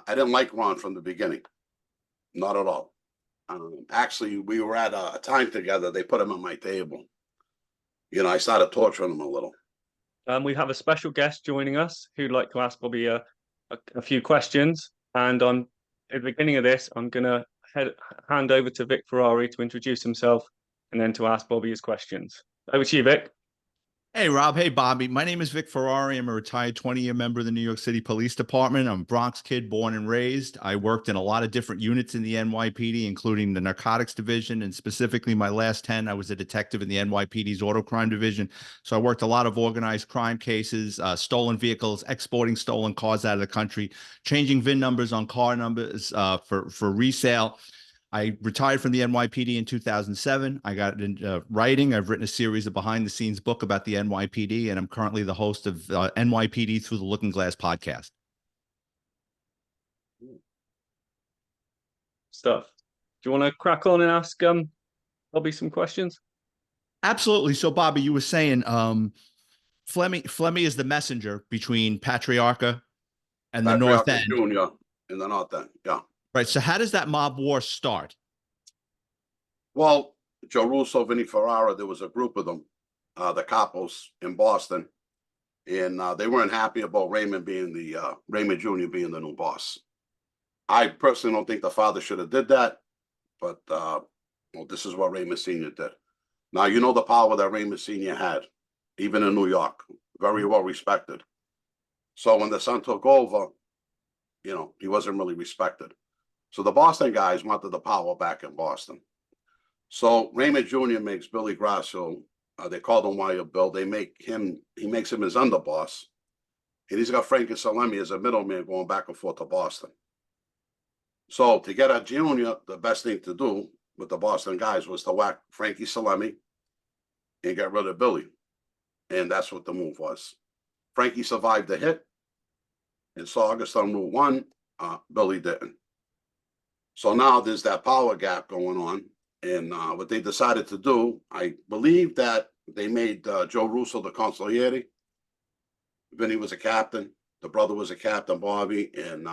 I didn't like Ron from the beginning. Not at all. Actually, we were at a time together. They put him at my table. You know, I started torturing him a little. We have a special guest joining us who'd like to ask Bobby a few questions. And at the beginning of this, I'm going to hand over to Vic Ferrari to introduce himself and then to ask Bobby his questions. Over to you, Vic. Hey, Rob. Hey, Bobby. My name is Vic Ferrari. I'm a retired 20-year member of the New York City Police Department. I'm a Bronx kid, born and raised. I worked in a lot of different units in the NYPD, including the narcotics division, and specifically my last 10, I was a detective in the NYPD's auto crime division. So I worked a lot of organized crime cases, stolen vehicles, exporting stolen cars out of the country, changing VIN numbers on car numbers for resale. I retired from the NYPD in 2007. I got into writing. I've written a series of behind-the-scenes book about the NYPD, and I'm currently the host of NYPD Through the Looking Glass podcast. Stuff. Do you want to crack on and ask Bobby some questions? Absolutely. So, Bobby, you were saying Flemmy is the messenger between Patriarca and the North End. Junior in the North End, yeah. Right. So how does that mob war start? Well, Joe Russo, Vinny Ferrara, there was a group of them, the Capos in Boston, and they weren't happy about Raymond Jr. being the new boss. I personally don't think the father should have did that, but well, this is what Raymond Sr. did. Now, you know the power that Raymond Sr. had, even in New York, very well respected. So when the son took over, you know, he wasn't really respected. So the Boston guys wanted the power back in Boston. So Raymond Jr. makes Billy Grasso, they called him Wild Bill. He makes him his underboss. And he's got Frankie Salemme as a middleman going back and forth to Boston. So to get at Junior, the best thing to do with the Boston guys was to whack Frankie Salemme and get rid of Billy. And that's what the move was. Frankie survived the hit in Saugus on Route 1. Billy didn't. So now there's that power gap going on. And what they decided to do, I believe that they made Joe Russo the consigliere. Vinny was a captain. The brother was a captain, Bobby. And,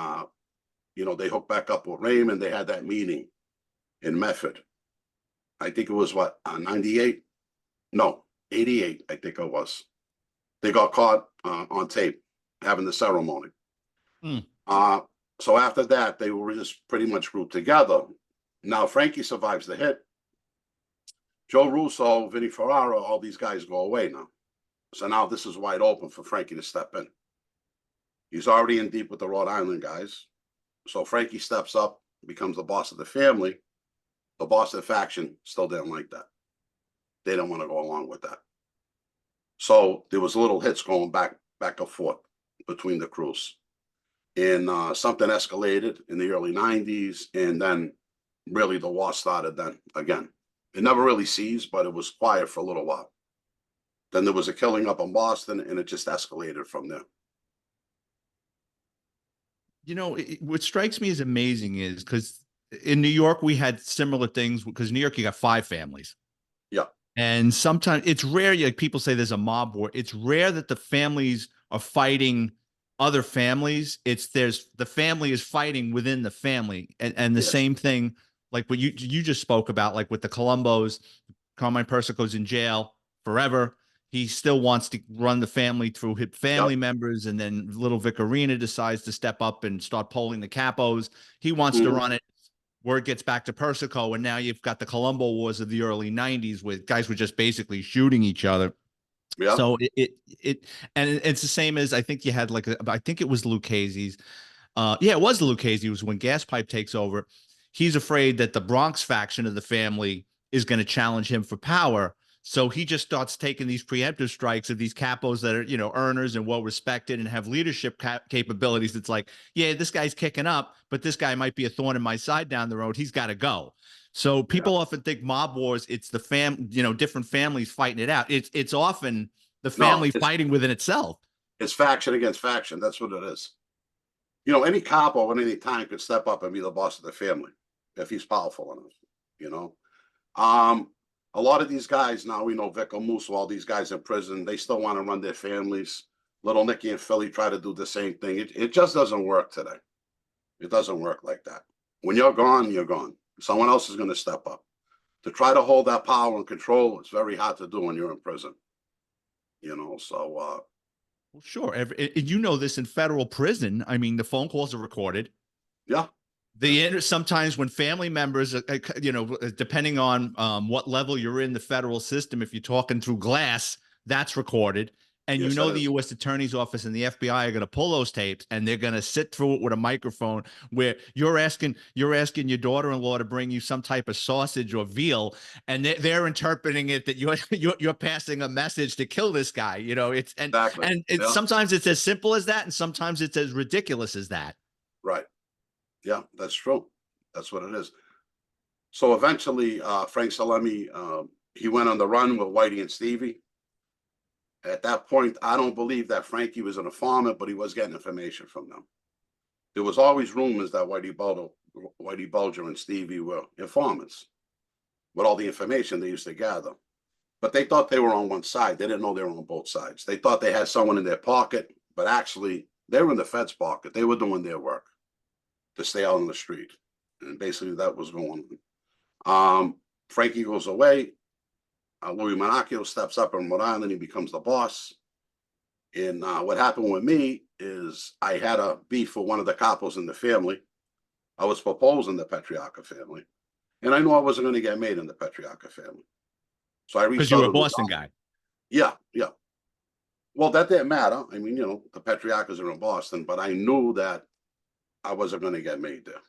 you know, they hooked back up with Raymond. They had that meeting in Medford. I think it was, 98? No, 88, I think it was. They got caught on tape having the ceremony. So after that, they were just pretty much grouped together. Now, Frankie survives the hit. Joe Russo, Vinny Ferrara, all these guys go away now. So now this is wide open for Frankie to step in. He's already in deep with the Rhode Island guys. So Frankie steps up, becomes the boss of the family. The Boston faction still didn't like that. They didn't want to go along with that. So there was little hits going back and forth between the crews. And something escalated in the early 90s, and then really the war started then again. It never really ceased, but it was quiet for a little while. Then there was a killing up in Boston, and it just escalated from there. You know, what strikes me as amazing is because in New York, we had similar things because New York, you got 5 families. Yeah. And sometimes it's rare, like people say there's a mob war. It's rare that the families are fighting other families. The family is fighting within the family. And the same thing, like what you just spoke about, like with the Colombos, Carmine Persico's in jail forever. He still wants to run the family through his family members. And then little Vic Arena decides to step up and start polling the capos. He wants to run it. Word gets back to Persico. And now you've got the Colombo wars of the early 90s where guys were just basically shooting each other. Yeah. So it's the same as I think you had I think it was Lucchese's. Yeah, it was the Lucchese. It was when Gaspipe takes over. He's afraid that the Bronx faction of the family is going to challenge him for power. So he just starts taking these preemptive strikes of these capos that are, you know, earners and well respected and have leadership capabilities. It's like, yeah, this guy's kicking up, but this guy might be a thorn in my side down the road. He's got to go. So people often think mob wars, it's the different families fighting it out. It's often the family fighting within itself. It's faction against faction. That's what it is. You know, any capo at any time could step up and be the boss of the family if he's powerful enough, you know. A lot of these guys now, we know Vic Musso, all these guys in prison, they still want to run their families. Little Nicky and Philly try to do the same thing. It just doesn't work today. It doesn't work like that. When you're gone, you're gone. Someone else is going to step up. To try to hold that power and control, it's very hard to do when you're in prison. So Well, sure. You know this in federal prison. I mean, the phone calls are recorded. yeah, Sometimes when family members, depending on what level you're in the federal system, if you're talking through glass, that's recorded. And yes, the U.S. Attorney's Office and the FBI are going to pull those tapes, and they're going to sit through it with a microphone where you're asking your daughter-in-law to bring you some type of sausage or veal, and they're interpreting it that you're passing a message to kill this guy. It's exactly. Yeah. Sometimes it's as simple as that, and sometimes it's as ridiculous as that. Right. Yeah, that's true. That's what it is. So eventually, Frank Salemme, he went on the run with Whitey and Stevie. At that point, I don't believe that Frankie was an informant, but he was getting information from them. There was always rumors that Whitey Bulger and Stevie were informants with all the information they used to gather. But they thought they were on one side. They didn't know they were on both sides. They thought they had someone in their pocket, but actually they were in the Fed's pocket. They were doing their work to stay out on the street. And basically that was going on. Frankie goes away. Louis Monacchio steps up in Rhode Island. He becomes the boss. And what happened with me is I had a beef with one of the capos in the family. I was proposing the Petriarca family. And I knew I wasn't going to get made in the Petriarca family. So I reached out. Because you were a Boston guy. Yeah, yeah. Well, that didn't matter. I mean, the Petriarcas are in Boston, but I knew that I wasn't going to get made there.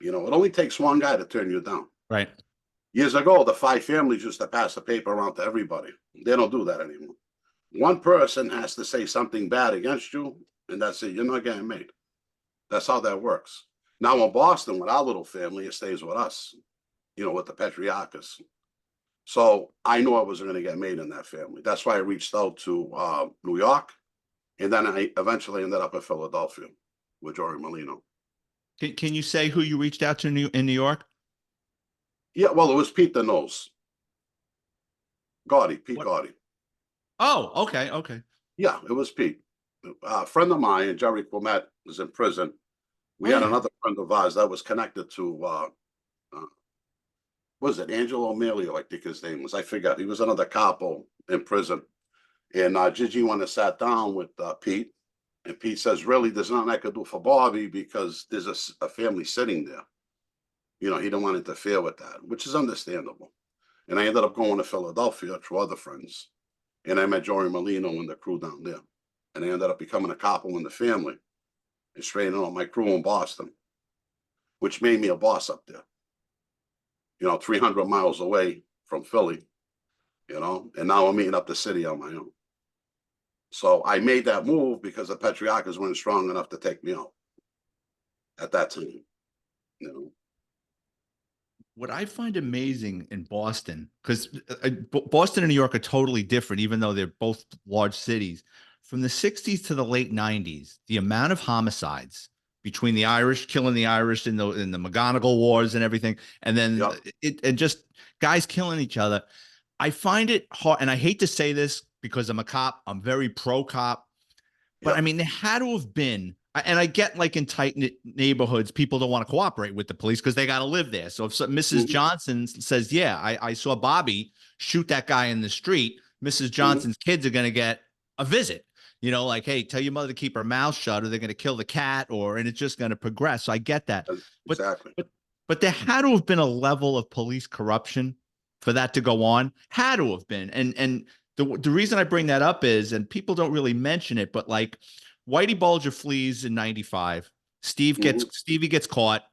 It only takes one guy to turn you down. Right. Years ago, the 5 families used to pass the paper around to everybody. They don't do that anymore. One person has to say something bad against you, and that's it. You're not getting made. That's how that works. Now in Boston, with our little family, it stays with us, with the Petriarcas. So I knew I wasn't going to get made in that family. That's why I reached out to New York, and then I eventually ended up in Philadelphia with Joey Molino. Can you say who you reached out to in New York? Yeah, well, it was Pete the Nose. Pete Gotti. Oh, okay. Yeah, it was Pete. A friend of mine, Jerry Clement, was in prison. We had another friend of ours that was connected to, what was it, Angelo Amelio, I think his name was. I forgot. He was another capo in prison. And Gigi went and sat down with Pete. And Pete says, really, there's nothing I could do for Bobby because there's a family sitting there. He didn't want to interfere with that, which is understandable. And I ended up going to Philadelphia through other friends. And I met Joey Molino and the crew down there. And I ended up becoming a capo in the family and straightening out my crew in Boston, which made me a boss up there. 300 miles away from Philly, and now I'm meeting up the city on my own. So I made that move because the Petriarcas weren't strong enough to take me out at that time. What I find amazing in Boston, because Boston and New York are totally different, even though they're both large cities. From the 60s to the late 90s, the amount of homicides between the Irish, killing the Irish in the McGonigal Wars and everything, and then and just guys killing each other. I find it hard, and I hate to say this because I'm a cop. I'm very pro cop, but I mean, there had to have been. And I get, like, in tight neighborhoods, people don't want to cooperate with the police because they got to live there. So if Mrs. Johnson says, yeah, I saw Bobby shoot that guy in the street, Mrs. Johnson's kids are going to get a visit, like, hey, tell your mother to keep her mouth shut or they're going to kill the cat, and it's just going to progress. So I get that. Exactly. But there had to have been a level of police corruption for that to go on. Had to have been. And the reason I bring that up is, and people don't really mention it, but like, Whitey Bulger flees in 95. Stevie gets caught.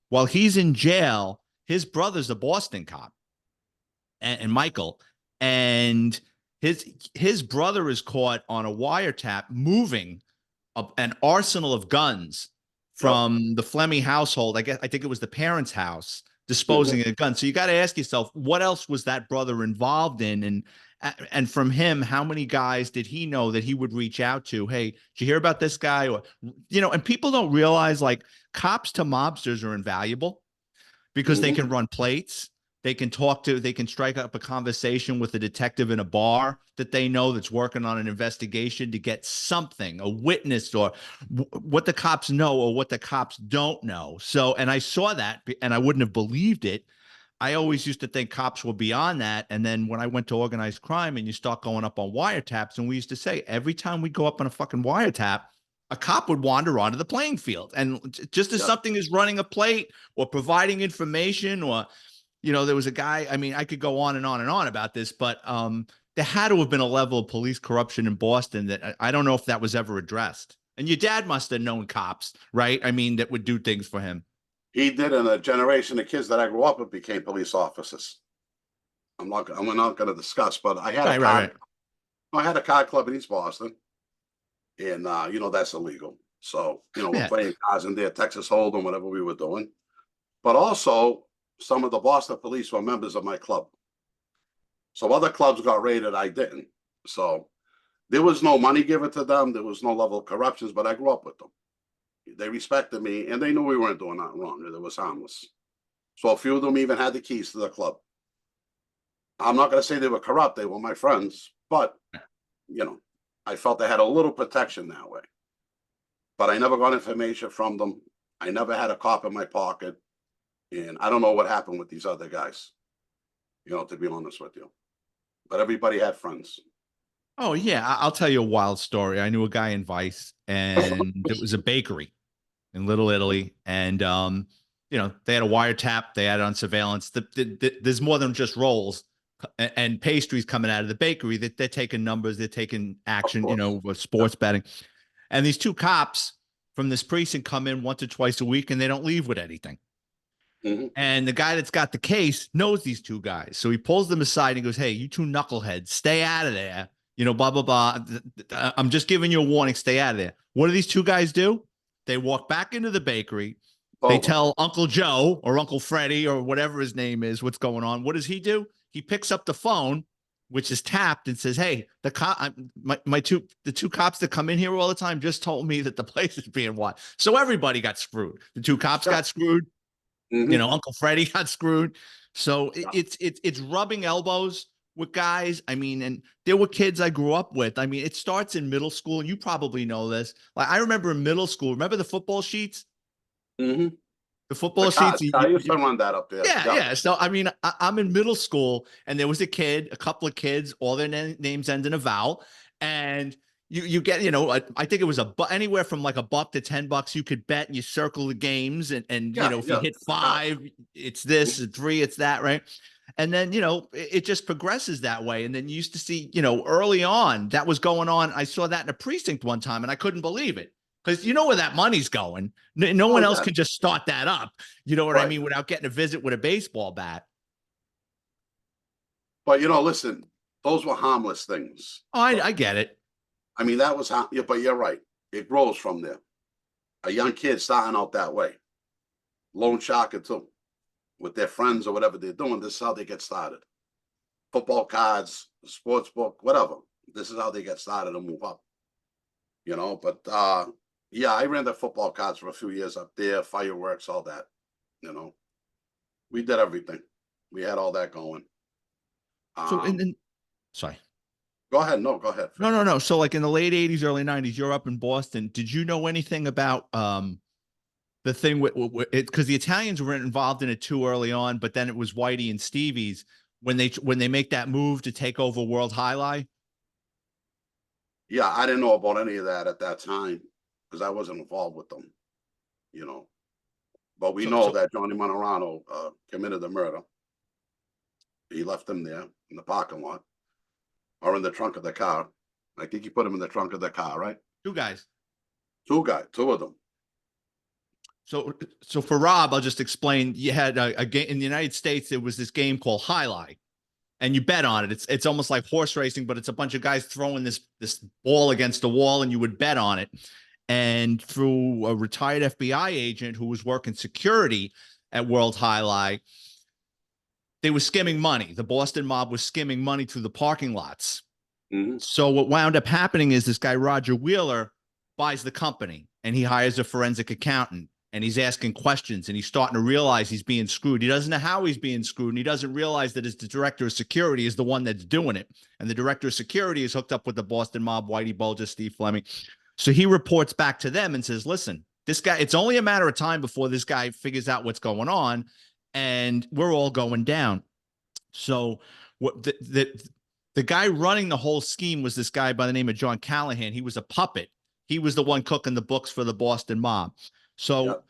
While he's in jail, his brother's a Boston cop, and Michael, and his brother is caught on a wiretap moving an arsenal of guns from the Fleming household. I think it was the parents' house, disposing of guns. So you got to ask yourself, what else was that brother involved in? And from him, how many guys did he know that he would reach out to? Hey, did you hear about this guy? Or, and people don't realize, like, cops to mobsters are invaluable because they can run plates. They can they can strike up a conversation with a detective in a bar that they know that's working on an investigation to get something, a witness, or what the cops know or what the cops don't know. So, and I saw that and I wouldn't have believed it. I always used to think cops were beyond that. And then when I went to organized crime and you start going up on wiretaps, and we used to say every time we go up on a fucking wiretap, a cop would wander onto the playing field. And just as something is running a plate or providing information, or, you know, there was a guy, I mean, I could go on and on and on about this, but there had to have been a level of police corruption in Boston that I don't know if that was ever addressed. And your dad must have known cops, right? I mean, that would do things for him. He did, and a generation of kids that I grew up with became police officers. I'm not going to discuss, but I had I had a card club in East Boston, and you know, that's illegal. So, you know, we're playing cards in there, Texas Hold'em, whatever we were doing. But also, some of the Boston police were members of my club. So other clubs got raided, I didn't. So there was no money given to them. There was no level of corruptions, but I grew up with them. They respected me, and they knew we weren't doing nothing wrong. It was harmless. So a few of them even had the keys to the club. I'm not going to say they were corrupt. They were my friends, but, you know, I felt I had a little protection that way. But I never got information from them. I never had a cop in my pocket. And I don't know what happened with these other guys, you know, to be honest with you. But everybody had friends. Oh, yeah. I'll tell you a wild story. I knew a guy in Vice, and it was a bakery in Little Italy. And, you know, they had a wiretap. They had it on surveillance. There's more than just rolls and pastries coming out of the bakery. That they're taking numbers. They're taking action, you know, with sports betting. And these two cops from this precinct come in once or twice a week, and they don't leave with anything. Mm-hmm. And the guy that's got the case knows these two guys. So he pulls them aside and goes, "Hey, you two knuckleheads, stay out of there. You know, blah, blah, blah. I'm just giving you a warning. Stay out of there." What do these two guys do? They walk back into the bakery. They tell Uncle Joe or Uncle Freddie or whatever his name is what's going on. What does he do? He picks up the phone, which is tapped, and says, "Hey, the two cops that come in here all the time just told me that the place is being watched." So everybody got screwed. The two cops got screwed. Mm-hmm. You know, Uncle Freddie got screwed. So it's rubbing elbows with guys. I mean, and there were kids I grew up with. I mean, it starts in middle school, and you probably know this. Like, I remember in middle school, remember the football sheets? Mm-hmm. The football sheets. I used to run that up there. Yeah. So, I mean, I'm in middle school, and there was a couple of kids, all their names end in a vowel. And you get, you know, I think it was anywhere from like $1 to $10. You could bet, and you circle the games, and you know, if you hit 5, it's this, and 3, it's that, right? And then, you know, it just progresses that way. And then you used to see, you know, early on that was going on. I saw that in a precinct one time, and I couldn't believe it, because you know where that money's going. No one else can just start that up. You know what I mean? Without getting a visit with a baseball bat. But, you know, listen, those were harmless things. Oh, I get it. I mean, that was, but you're right. It grows from there. A young kid starting out that way, loan sharking too, with their friends or whatever they're doing. This is how they get started. Football cards, sports book, whatever. This is how they get started and move up. You know, but yeah, I ran the football cards for a few years up there, fireworks, all that. You know, we did everything. We had all that going. So, sorry. Go ahead. No, go ahead. No. So like in the late 80s, early 90s, you're up in Boston. Did you know anything about the thing with it? Because the Italians were involved in it too early on, but then it was Whitey and Stevie's when they make that move to take over World Highlight. Yeah, I didn't know about any of that at that time because I wasn't involved with them, you know. But we know that Johnny Monorano committed the murder. He left him there in the parking lot or in the trunk of the car. I think he put him in the trunk of the car, right? Two guys. Two of them. So for Rob, I'll just explain. You had a game in the United States. There was this game called Highlight, and you bet on it. It's almost like horse racing, but it's a bunch of guys throwing this ball against the wall, and you would bet on it. And through a retired FBI agent who was working security at World Highlight, they were skimming money. The Boston mob was skimming money through the parking lots. Mm-hmm. So what wound up happening is this guy, Roger Wheeler, buys the company, and he hires a forensic accountant. and he's asking questions, and he's starting to realize he's being screwed. He doesn't know how he's being screwed, and he doesn't realize that the director of security is the one that's doing it. And the director of security is hooked up with the Boston mob, Whitey Bulger, Steve Fleming. So he reports back to them and says, listen, this guy, it's only a matter of time before this guy figures out what's going on, and we're all going down. So what the guy running the whole scheme was this guy by the name of John Callahan. He was a puppet. He was the one cooking the books for the Boston mob. So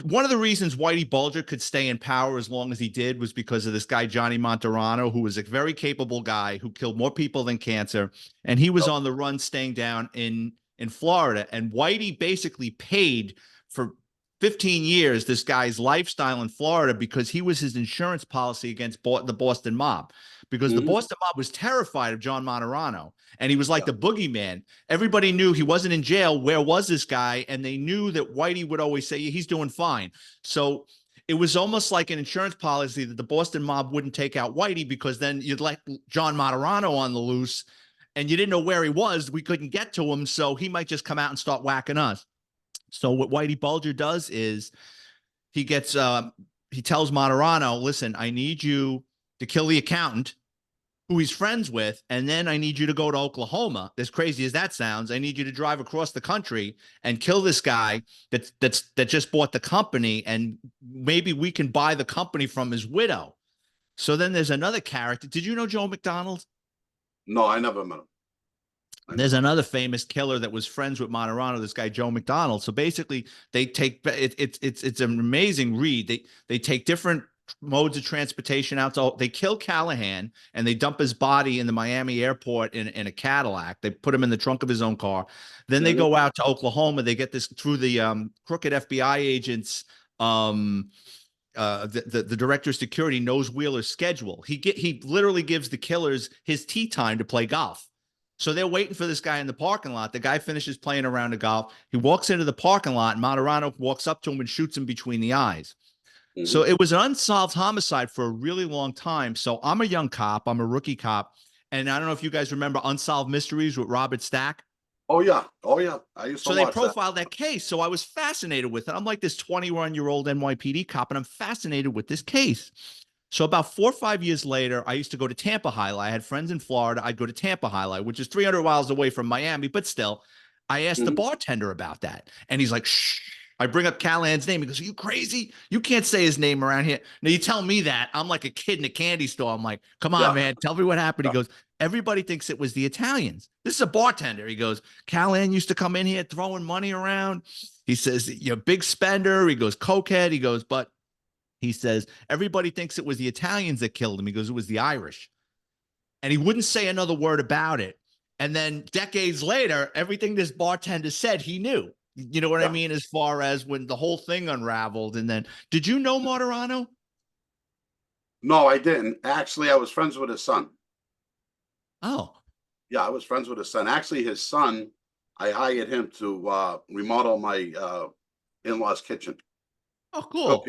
one of the reasons Whitey Bulger could stay in power as long as he did was because of this guy, Johnny Monterano, who was a very capable guy who killed more people than cancer. And he was on the run, staying down in Florida. And Whitey basically paid for 15 years this guy's lifestyle in Florida because he was his insurance policy against the Boston mob. Because the Boston mob was terrified of John Monterano, and he was like the boogeyman. Everybody knew he wasn't in jail. Where was this guy? And they knew that Whitey would always say, he's doing fine. So it was almost like an insurance policy that the Boston mob wouldn't take out Whitey, because then you'd let John Monterano on the loose, and you didn't know where he was. We couldn't get to him, so he might just come out and start whacking us. So what Whitey Bulger does is he tells Monterano, listen, I need you to kill the accountant who he's friends with, and then I need you to go to Oklahoma. As crazy as that sounds, I need you to drive across the country and kill this guy that just bought the company, and maybe we can buy the company from his widow. So then there's another character. Did you know Joe McDonald? No, I never met him. There's another famous killer that was friends with Monterano, this guy Joe McDonald. So basically, they take it's an amazing read. They take different modes of transportation out. So they kill Callahan and they dump his body in the Miami airport in a Cadillac. They put him in the trunk of his own car. Then they go out to Oklahoma. They get this through the crooked FBI agents. The director of security knows Wheeler's schedule. He literally gives the killers his tea time to play golf. So they're waiting for this guy in the parking lot. The guy finishes playing around the golf. He walks into the parking lot, and Monterano walks up to him and shoots him between the eyes. So it was an unsolved homicide for a really long time. So I'm a young cop. I'm a rookie cop. And I don't know if you guys remember Unsolved Mysteries with Robert Stack. Oh, yeah. Oh, yeah. I used to So they watch profiled that case. So I was fascinated with it. I'm like this 21-year-old NYPD cop, and I'm fascinated with this case. So about 4 or 5 years later, I used to go to Tampa High Light. I had friends in Florida. I'd go to Tampa High Light, which is 300 miles away from Miami, but still, I asked the bartender about that. And he's like, shh. I bring up Callahan's name. He goes, are you crazy? You can't say his name around here. Now you tell me that. I'm like a kid in a candy store. I'm like, come on, man. Tell me what happened. He goes, everybody thinks it was the Italians. This is a bartender. He goes, Callahan used to come in here throwing money around. He says, you're a big spender. He goes, cokehead. He goes, but he says, everybody thinks it was the Italians that killed him. He goes, it was the Irish. And he wouldn't say another word about it. And then decades later, everything this bartender said, he knew. You know what I mean? As far as when the whole thing unraveled. And then, did you know Monterano? No, I didn't. Actually, I was friends with his son. Oh. Yeah, I was friends with his son. Actually, his son, I hired him to remodel my in-laws' kitchen. Oh, cool.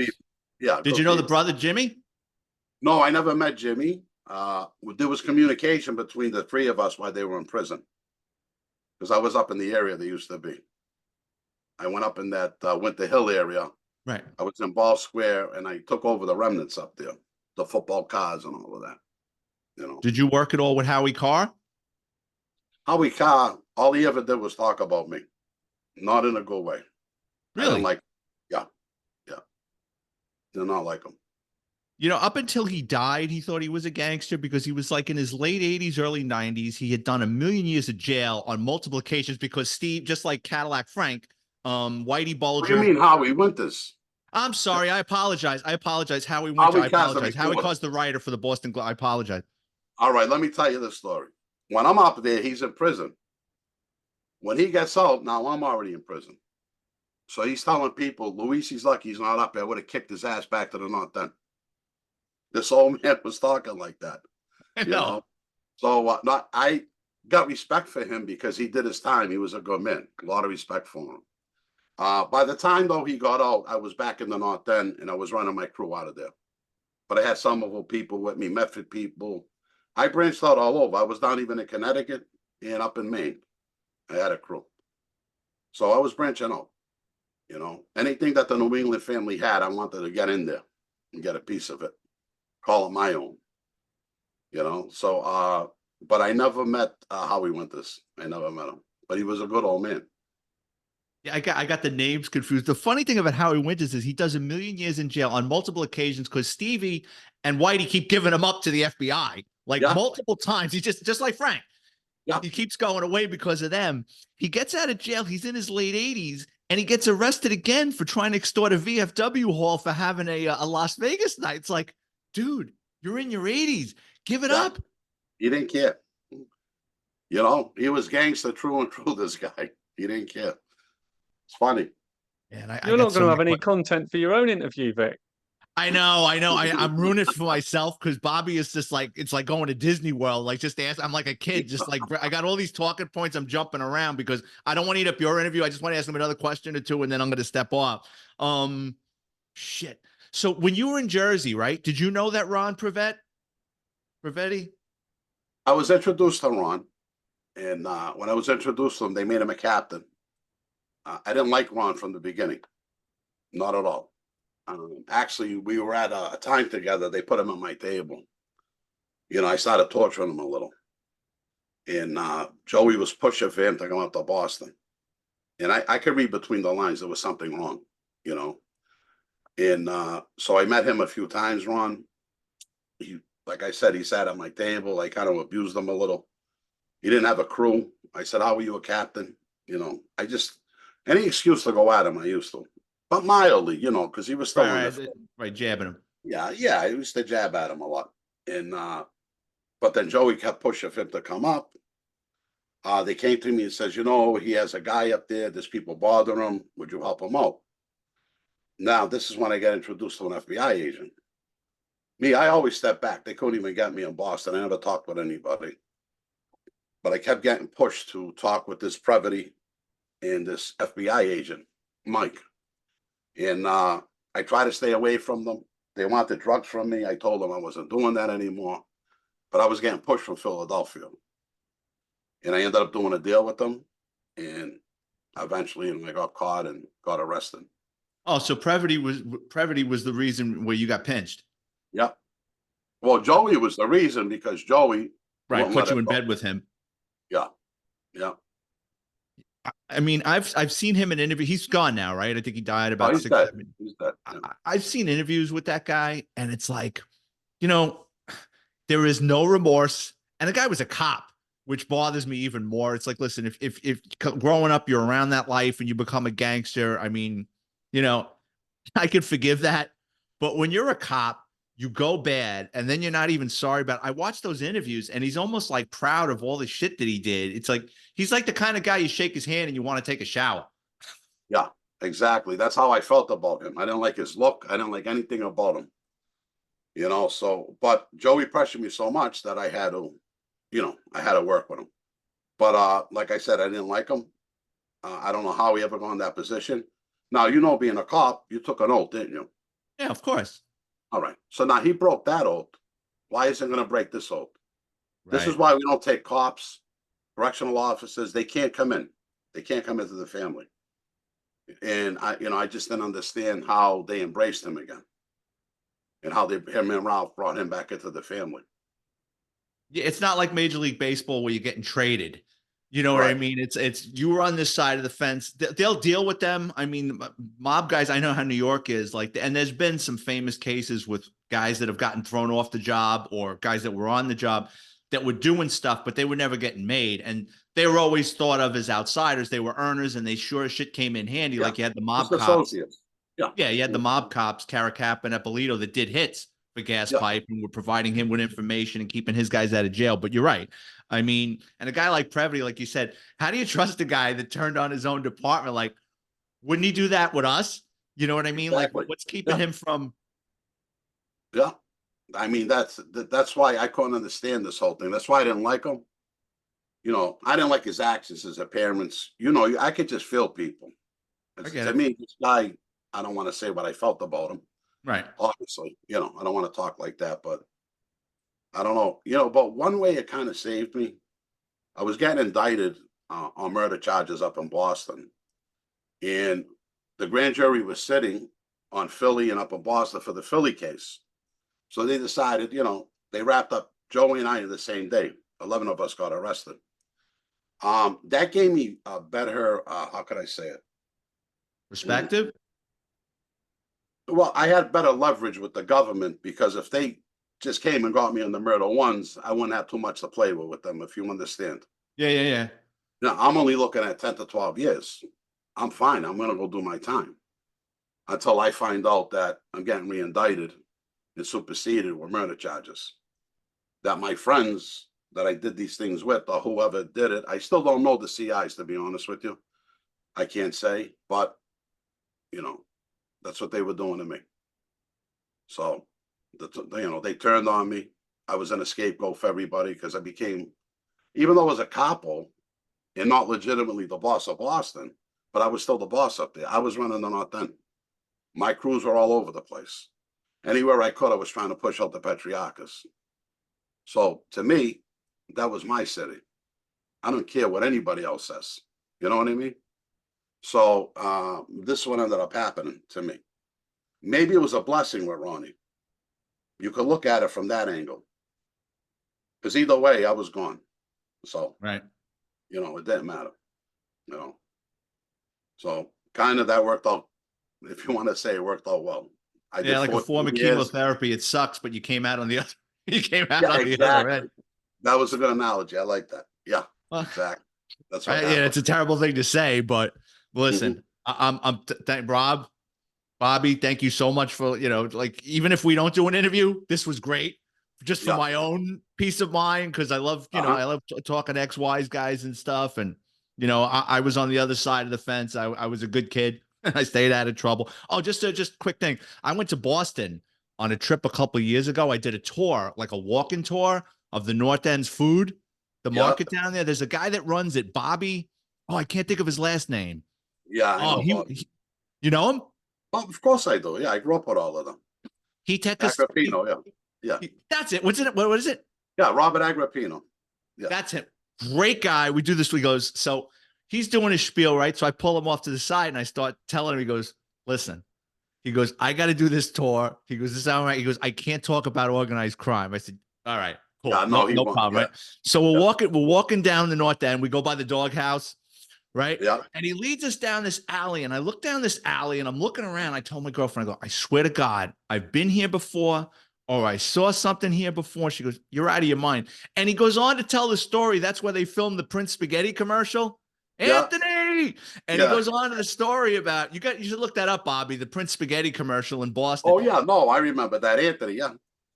Yeah. Did you know the brother, Jimmy? No, I never met Jimmy. There was communication between the three of us while they were in prison. Because I was up in the area they used to be. I went up in that Winter Hill area. Right. I was in Ball Square, and I took over the remnants up there, the football cars and all of that. You know. Did you work at all with Howie Carr? Howie Carr, all he ever did was talk about me, not in a good way. Really? I didn't like. Yeah. Did not like him. You know, up until he died, he thought he was a gangster because he was like in his late 80s, early 90s. He had done 1 million years of jail on multiple occasions because Steve, just like Cadillac Frank, Whitey Bulger. What do you mean Howie Winters? I'm sorry. I apologize. Howie Winter. I apologize. Howie Carr's the writer for the Boston Globe. I apologize. All right, let me tell you this story. When I'm up there, he's in prison. When he gets out, now I'm already in prison. So he's telling people, Luisi's lucky he's not up there. I would have kicked his ass back to the North End. This old man was talking like that. You know? So I got respect for him because he did his time. He was a good man. A lot of respect for him. By the time, though, he got out, I was back in the North End, and I was running my crew out of there. But I had some of the people with me, Medford people. I branched out all over. I was down even in Connecticut and up in Maine. I had a crew. So I was branching out. You know, anything that the New England family had, I wanted to get in there and get a piece of it, call it my own. You know, so but I never met Howie Winters. I never met him, but he was a good old man. Yeah, I got the names confused. The funny thing about Howie Winters is he does 1,000,000 years in jail on multiple occasions because Stevie and Whitey keep giving him up to the FBI like Yeah. multiple times. He just like Frank. Yeah. He keeps going away because of them. He gets out of jail. He's in his late 80s and he gets arrested again for trying to extort a VFW hall for having a Las Vegas night. It's like, dude, you're in your 80s. Give it Yeah. up. He didn't care. You know, he was gangster true and true, this guy. He didn't care. It's funny. And I You're got not so going to have many any content for your own interview, Vic. I know. I'm ruining it for myself because Bobby is just like, it's like going to Disney World. Like, just ask, I'm like a kid, just like, I got all these talking points. I'm jumping around because I don't want to eat up your interview. I just want to ask him another question or two, and then I'm going to step off. Shit. So when you were in Jersey, right? Did you know that Ron Previte? I was introduced to Ron, and when I was introduced to him, they made him a captain. I didn't like Ron from the beginning, not at all. Actually, we were at a time together. They put him at my table. You know, I started torturing him a little, and Joey was pushing for him to come up to Boston, and I could read between the lines. There was something wrong, you know. And so I met him a few times. Ron, he, like I said, he sat at my table. I kind of abused him a little. He didn't have a crew. I said, "How are you a captain?" You know, I just any excuse to go at him. I used to, but mildly, you know, because he was still in the Right, jabbing him. yeah, I used to jab at him a lot, and but then Joey kept pushing for him to come up. They came to me and says, you know, he has a guy up there. There's people bothering him. Would you help him out? Now, this is when I got introduced to an FBI agent. Me, I always step back. They couldn't even get me in Boston. I never talked with anybody, but I kept getting pushed to talk with this Previte and this FBI agent, Mike, and I try to stay away from them. They wanted drugs from me. I told them I wasn't doing that anymore, but I was getting pushed from Philadelphia. And I ended up doing a deal with them. And eventually I got caught and got arrested. Oh, so Previte was the reason where you got pinched. Yeah. Well, Joey was the reason because Joey put you in bed with him. Yeah. Yeah. I mean, I've seen him in interview. He's gone now, right? I think he died about 6 dead. 7. He's dead. Yeah. I've seen interviews with that guy, and it's like, you know, there is no remorse. And the guy was a cop, which bothers me even more. It's like, listen, if growing up you're around that life and you become a gangster, I mean, you know, I could forgive that. But when you're a cop, you go bad, and then you're not even sorry about it. I watched those interviews, and he's almost like proud of all the shit that he did. It's like he's like the kind of guy you shake his hand and you want to take a shower. Yeah, exactly. That's how I felt about him. I didn't like his look. I didn't like anything about him. You know, so but Joey pressured me so much that I had to, you know, I had to work with him. But like I said, I didn't like him. I don't know how he ever got in that position. Now, you know, being a cop, you took an oath, didn't you? Yeah, of course. All right. So now he broke that oath. Why isn't going to break this oath? Right. This is why we don't take cops, correctional officers. They can't come in. They can't come into the family. And I just didn't understand how they embraced him again, and how him and Ralph brought him back into the family. Yeah, it's not like Major League Baseball where you're getting traded. You know what I mean? It's you were on this side of the fence. They'll deal with them. I mean, mob guys, I know how New York is like, and there's been some famous cases with guys that have gotten thrown off the job or guys that were on the job that were doing stuff, but they were never getting made. And they were always thought of as outsiders. They were earners, and they sure as shit came in handy. Yeah. Like you had the mob cops. Yeah, you had the mob cops, Caracap and Eppolito, that did hits for Gas Pipe and were providing him with information and keeping his guys out of jail. But you're right. I mean, and a guy like Previte, like you said, how do you trust a guy that turned on his own department? Like, wouldn't he do that with us? You know what I mean? Exactly. Like, what's keeping him from? Yeah. I mean, that's why I couldn't understand this whole thing. That's why I didn't like him. You know, I didn't like his actions, his appearance. You know, I could just feel people. To me, this guy, I don't want to say what I felt about him. Right. Obviously, you know, I don't want to talk like that, but I don't know. You know, but one way it kind of saved me, I was getting indicted on murder charges up in Boston. And the grand jury was sitting on Philly and up in Boston for the Philly case. So they decided, you know, they wrapped up Joey and I in the same day. 11 of us got arrested. That gave me a better, how could I say it? Perspective. Well, I had better leverage with the government because if they just came and got me on the murder ones, I wouldn't have too much to play with them, if you understand. Yeah. Now, I'm only looking at 10 to 12 years. I'm fine. I'm going to go do my time until I find out that I'm getting reindicted and superseded with murder charges. That my friends that I did these things with, or whoever did it, I still don't know the CIs, to be honest with you. I can't say, but, you know, that's what they were doing to me. So, you know, they turned on me. I was an scapegoat for everybody because I became, even though I was a capo and not legitimately the boss of Boston, but I was still the boss up there. I was running the North End. My crews were all over the place. Anywhere I could, I was trying to push out the Patriarchas. So to me, that was my city. I don't care what anybody else says. You know what I mean? So this one ended up happening to me. Maybe it was a blessing with Ronnie. You could look at it from that angle. Because either way, I was gone. So, Right. you know, it didn't matter. You know. So kind of that worked out, if you want to say it worked out well. I did Like a 14 form of years. chemotherapy. It sucks, but you came out on the other. You came out Yeah, on the other exactly. end. That was a good analogy. I like that. Yeah, Well, exactly. That's what yeah, happened. it's a terrible thing to say, but listen, thank Rob, Bobby, thank you so much for, you know, like, even if we don't do an interview, this was great just for Yeah. my own peace of mind. Cause I love, you know, I love talking XY's guys and stuff. And, you know, I was on the other side of the fence. I was a good kid. I stayed out of trouble. Oh, just quick thing. I went to Boston on a trip a couple of years ago. I did a tour, like a walking tour of the North End's food, the market down there. There's a guy that runs it, Bobby. Oh, I can't think of his last name. Yeah, I know. You know him? Well, of course I do. Yeah, I grew up with all of them. He took us. Agrippino, yeah. That's it. What's it? What is it? Yeah, Robert Agrippino. Yeah. That's him. Great guy. We do this. He goes, so he's doing his spiel, right? So I pull him off to the side and I start telling him, he goes, listen, he goes, I got to do this tour. He goes, this is all right. He goes, I can't talk about organized crime. I said, all right, cool. Yeah, no problem, right? So we're walking down the North End. We go by the doghouse, right? Yeah. And he leads us down this alley. And I look down this alley and I'm looking around. I told my girlfriend, I go, I swear to God, I've been here before, or I saw something here before. She goes, you're out of your mind. And he goes on to tell the story. That's where they filmed the Prince Spaghetti commercial. Anthony. And he goes on to the story about, you should look that up, Bobby, the Prince Spaghetti commercial in Boston. Oh, yeah. No, I remember that. Anthony. Yeah.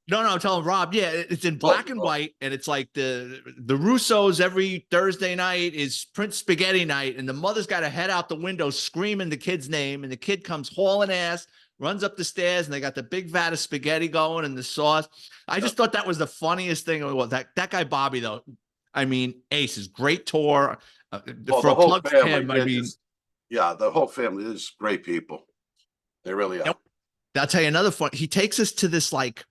No, I'm telling Rob. Yeah, it's in black and white. And it's like the Russos every Thursday night is Prince Spaghetti night. And the mother's got to head out the window screaming the kid's name. And the kid comes hauling ass, runs up the stairs, and they got the big vat of spaghetti going and the sauce. I just thought that was the funniest thing. Well, that guy, Bobby, though, I mean, ace is great tour. For a plug for him, I mean, yeah, the whole family is great people. They really are. I'll tell you another fun. He takes us to this, like,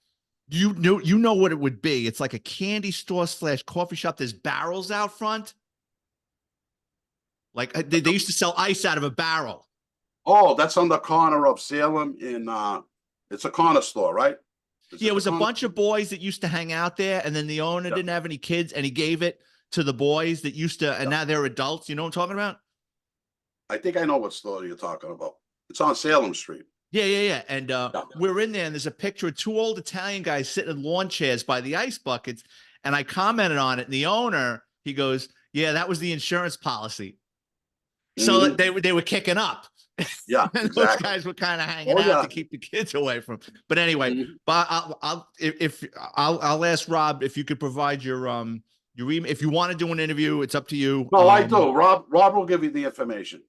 you know what it would be. It's like a candy store / coffee shop. There's barrels out front. Like they used to sell ice out of a barrel. Oh, that's on the corner of Salem in it's a corner store, right? Yeah, it was a bunch of boys that used to hang out there, and then the owner didn't have any kids, and he gave it to the boys that used to, and now they're adults. You know what I'm talking about? I think I know what store you're talking about. It's on Salem Street. Yeah. And we're in there, and there's a picture of 2 old Italian guys sitting in lawn chairs by the ice buckets. And I commented on it, and the owner, he goes, yeah, that was the insurance policy. So they were kicking up. Yeah, and exactly. those guys were kind of hanging out to keep the kids away from. But anyway, but I'll ask Rob if you could provide your email. If you want to do an interview, it's up to you. No, I do. Rob will give you the information.